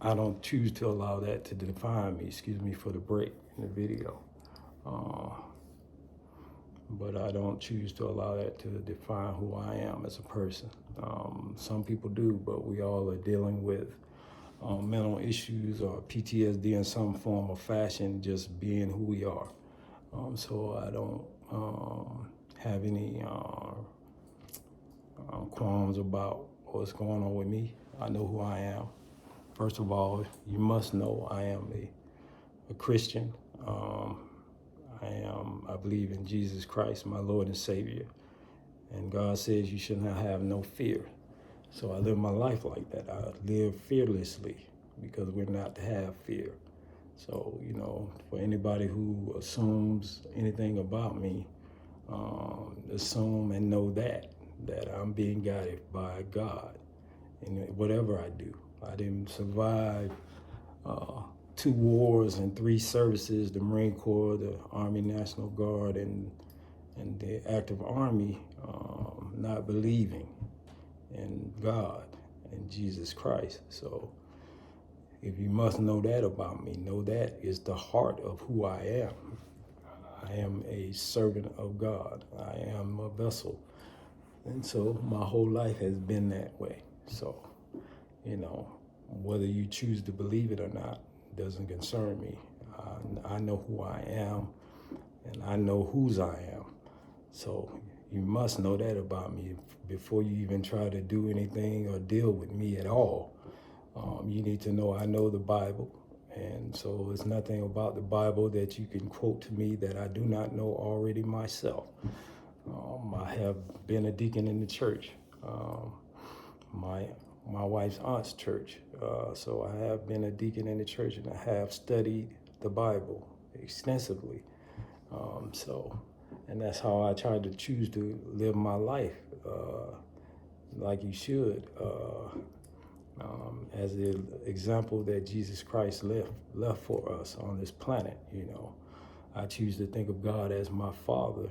I don't choose to allow that to define me. Excuse me for the break in the video. But I don't choose to allow that to define who I am as a person. Some people do, but we all are dealing with mental issues or PTSD in some form or fashion, just being who we are. So I don't have any qualms about what's going on with me. I know who I am. First of all, you must know I am a Christian. I believe in Jesus Christ, my Lord and Savior. And God says you should not have no fear. So I live my life like that. I live fearlessly because we're not to have fear. So, you know, for anybody who assumes anything about me, assume and know that I'm being guided by God in whatever I do. I didn't survive 2 wars and 3 services, the Marine Corps, the Army National Guard, and the active Army, not believing in God and Jesus Christ. So if you must know that about me, know that is the heart of who I am. I am a servant of God. I am a vessel. And so my whole life has been that way. So, you know, whether you choose to believe it or not doesn't concern me. I know who I am, and I know whose I am. So you must know that about me before you even try to do anything or deal with me at all. You need to know I know the Bible, and so there's nothing about the Bible that you can quote to me that I do not know already myself. I have been a deacon in the church, my wife's aunt's church. So I have been a deacon in the church, and I have studied the Bible extensively. And that's how I try to choose to live my life, like you should, as the example that Jesus Christ left for us on this planet. You know, I choose to think of God as my father,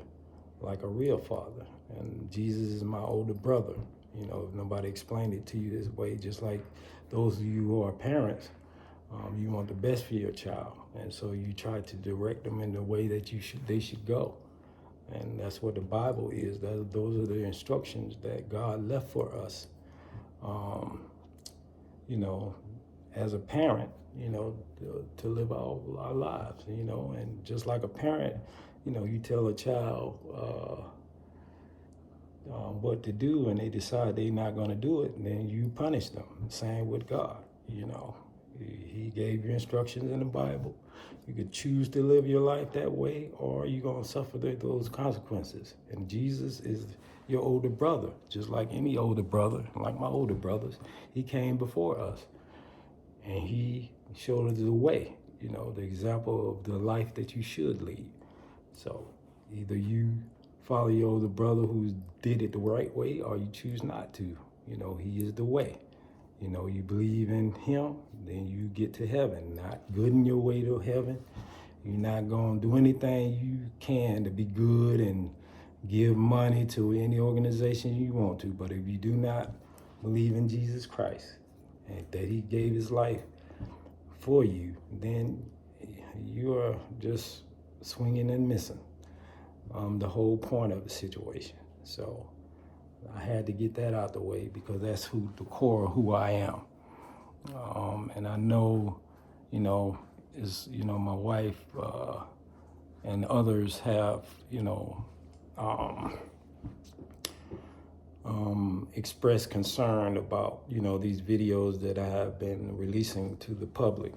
like a real father, and Jesus is my older brother. You know, if nobody explained it to you this way, just like those of you who are parents, you want the best for your child, and so you try to direct them in the way that they should go. And that's what the Bible is. Those are the instructions that God left for us. You know, as a parent, you know, to live our lives, you know, and just like a parent, you know, you tell a child what to do and they decide they're not going to do it, and then you punish them. Same with God, you know. He gave you instructions in the Bible. You could choose to live your life that way, or you're going to suffer those consequences. And Jesus is your older brother, just like any older brother, like my older brothers. He came before us, and he showed us the way, you know, the example of the life that you should lead. So either you follow your older brother who did it the right way, or you choose not to. You know, he is the way. You know, you believe in him, then you get to heaven. Not good in your way to heaven. You're not going to do anything you can to be good and give money to any organization you want to. But if you do not believe in Jesus Christ and that he gave his life for you, then you are just swinging and missing the whole point of the situation. So I had to get that out the way because that's the core of who I am. And I know, you know, my wife and others have, you know, expressed concern about, you know, these videos that I have been releasing to the public,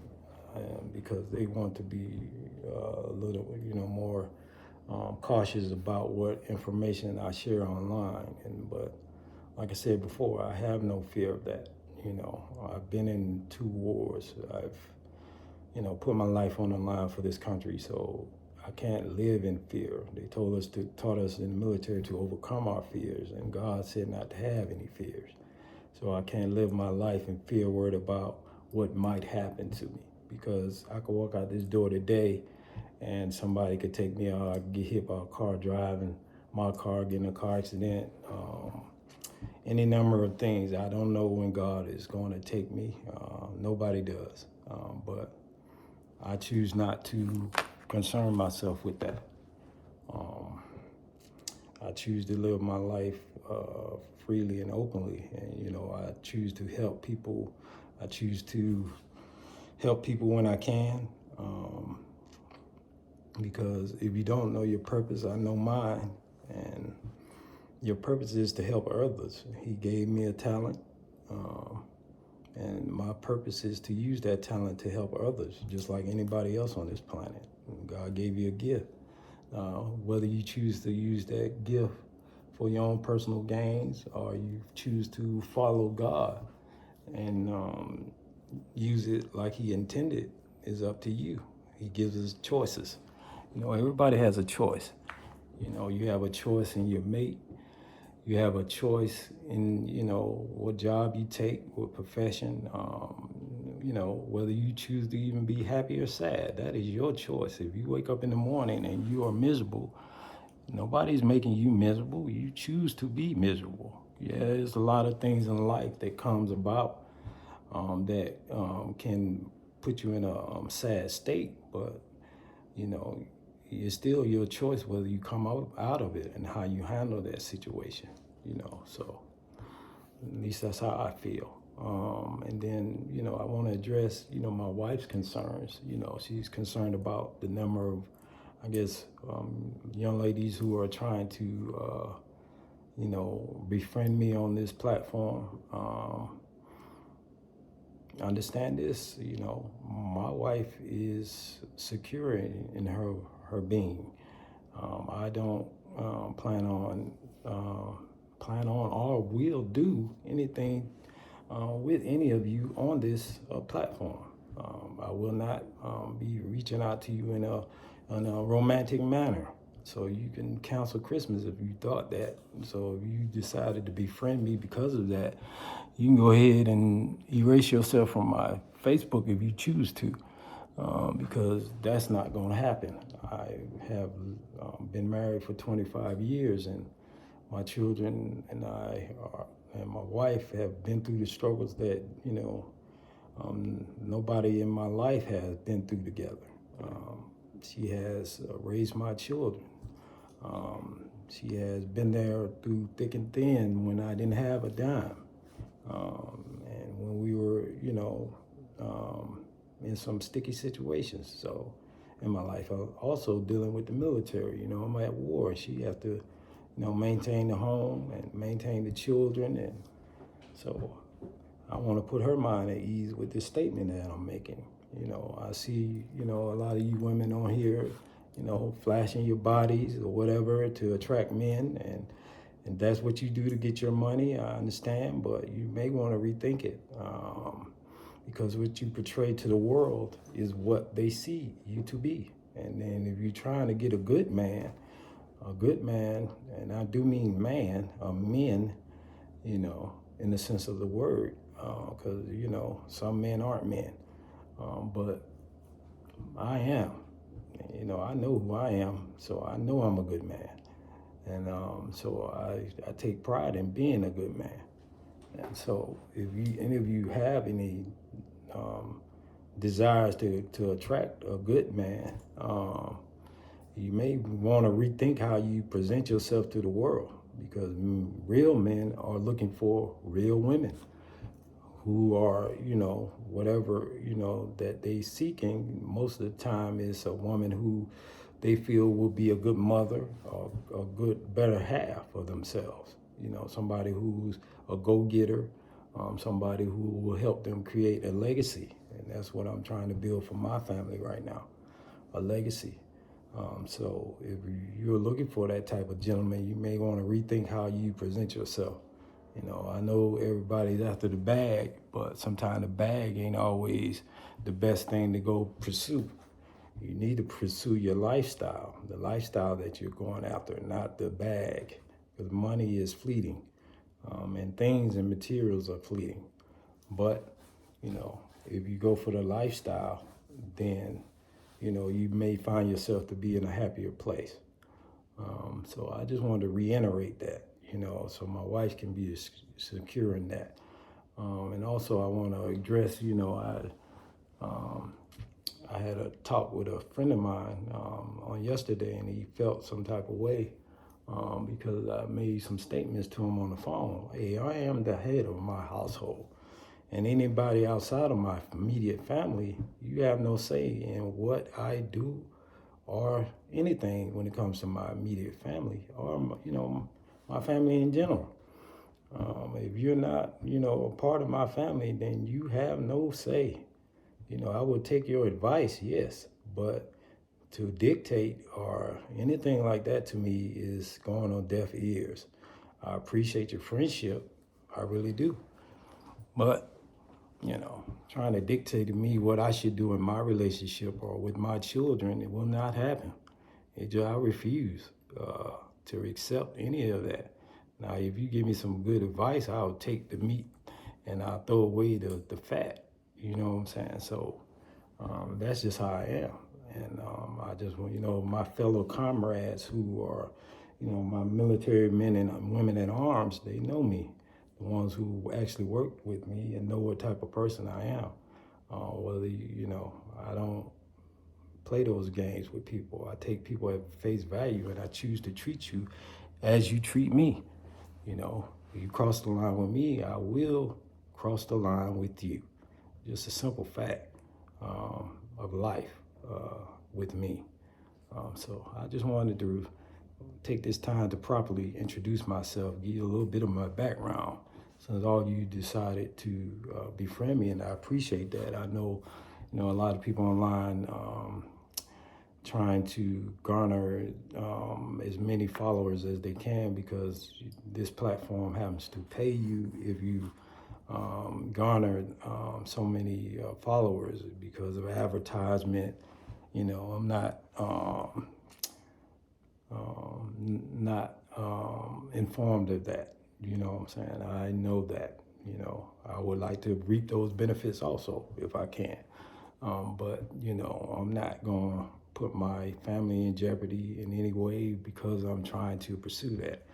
because they want to be a little, you know, more cautious about what information I share online. But like I said before, I have no fear of that. You know, I've been in 2 wars. I've, you know, put my life on the line for this country, so I can't live in fear. They taught us in the military to overcome our fears, and God said not to have any fears. So I can't live my life in fear, worried about what might happen to me, because I could walk out this door today and somebody could take me out. I could get hit by a car driving my car, get in a car accident. any number of things. I don't know when God is going to take me. Nobody does. But I choose not to concern myself with that. I choose to live my life freely and openly. And, I choose to help people. I choose to help people when I can. Because if you don't know your purpose, I know mine. And your purpose is to help others. He gave me a talent. And my purpose is to use that talent to help others, just like anybody else on this planet. God gave you a gift. Whether you choose to use that gift for your own personal gains or you choose to follow God and use it like He intended is up to you. He gives us choices. Everybody has a choice. You have a choice in your mate. You have a choice in, what job you take, what profession, whether you choose to even be happy or sad. That is your choice. If you wake up in the morning and you are miserable, nobody's making you miserable. You choose to be miserable. Yeah, there's a lot of things in life that comes about that can put you in a sad state, but, it's still your choice whether you come out of it and how you handle that situation, so at least that's how I feel. And then, I want to address, my wife's concerns. She's concerned about the number of, I guess, young ladies who are trying to, befriend me on this platform. Understand this, my wife is secure in her being. I don't plan on or will do anything with any of you on this platform. I will not be reaching out to you in a romantic manner. So you can cancel Christmas if you thought that. So if you decided to befriend me because of that, you can go ahead and erase yourself from my Facebook if you choose to, because that's not going to happen. I have been married for 25 years, and my children and and my wife have been through the struggles that, nobody in my life has been through together. She has raised my children. She has been there through thick and thin when I didn't have a dime. And when we were, in some sticky situations. So in my life, I'm also dealing with the military. I'm at war. She has to, maintain the home and maintain the children. And so I want to put her mind at ease with this statement that I'm making. I see, a lot of you women on here, flashing your bodies or whatever to attract men, and that's what you do to get your money. I understand, but you may want to rethink it, because what you portray to the world is what they see you to be. And then if you're trying to get a good man, and I do mean man, men, in the sense of the word, because, some men aren't men, but I am. I know who I am, so I know I'm a good man. And so I take pride in being a good man. And so if any of you have any desires to attract a good man, you may want to rethink how you present yourself to the world, because real men are looking for real women who are, whatever, that they seeking. Most of the time is a woman who they feel will be a good mother or a good, better half of themselves. Somebody who's a go-getter, somebody who will help them create a legacy. And that's what I'm trying to build for my family right now, a legacy. So if you're looking for that type of gentleman, you may want to rethink how you present yourself. I know everybody's after the bag, but sometimes the bag ain't always the best thing to go pursue. You need to pursue your lifestyle, the lifestyle that you're going after, not the bag, because money is fleeting, and things and materials are fleeting. But, if you go for the lifestyle, then, you may find yourself to be in a happier place. So I just wanted to reiterate that, you know, so my wife can be secure in that. And also I want to address, you know, I had a talk with a friend of mine on yesterday, and he felt some type of way because I made some statements to him on the phone. Hey, I am the head of my household, and anybody outside of my immediate family, you have no say in what I do or anything when it comes to my immediate family or, you know, my family in general. If you're not, you know, a part of my family, then you have no say. You know, I would take your advice, yes, but to dictate or anything like that to me is going on deaf ears. I appreciate your friendship, I really do. But, you know, trying to dictate to me what I should do in my relationship or with my children, it will not happen. I refuse to accept any of that. Now, if you give me some good advice, I'll take the meat and I'll throw away the fat. You know what I'm saying? So that's just how I am. And I just want, you know, my fellow comrades who are, you know, my military men and women at arms, they know me. The ones who actually work with me and know what type of person I am. Whether, you know, I don't play those games with people. I take people at face value, and I choose to treat you as you treat me. You know, if you cross the line with me, I will cross the line with you. Just a simple fact of life with me. So I just wanted to take this time to properly introduce myself, give you a little bit of my background, since all you decided to befriend me, and I appreciate that. I know, you know, a lot of people online trying to garner as many followers as they can because this platform happens to pay you if you garnered so many followers because of advertisement. You know, I'm not informed of that. You know what I'm saying? I know that. You know, I would like to reap those benefits also if I can. But, you know, I'm not going to put my family in jeopardy in any way because I'm trying to pursue that.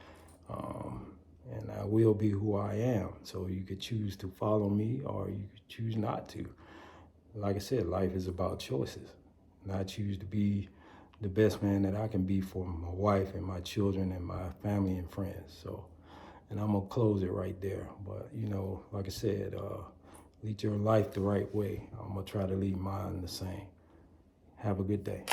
And I will be who I am. So you could choose to follow me or you could choose not to. Like I said, life is about choices. And I choose to be the best man that I can be for my wife and my children and my family and friends. So, and I'm gonna close it right there. But, you know, like I said, lead your life the right way. I'm gonna try to lead mine the same. Have a good day.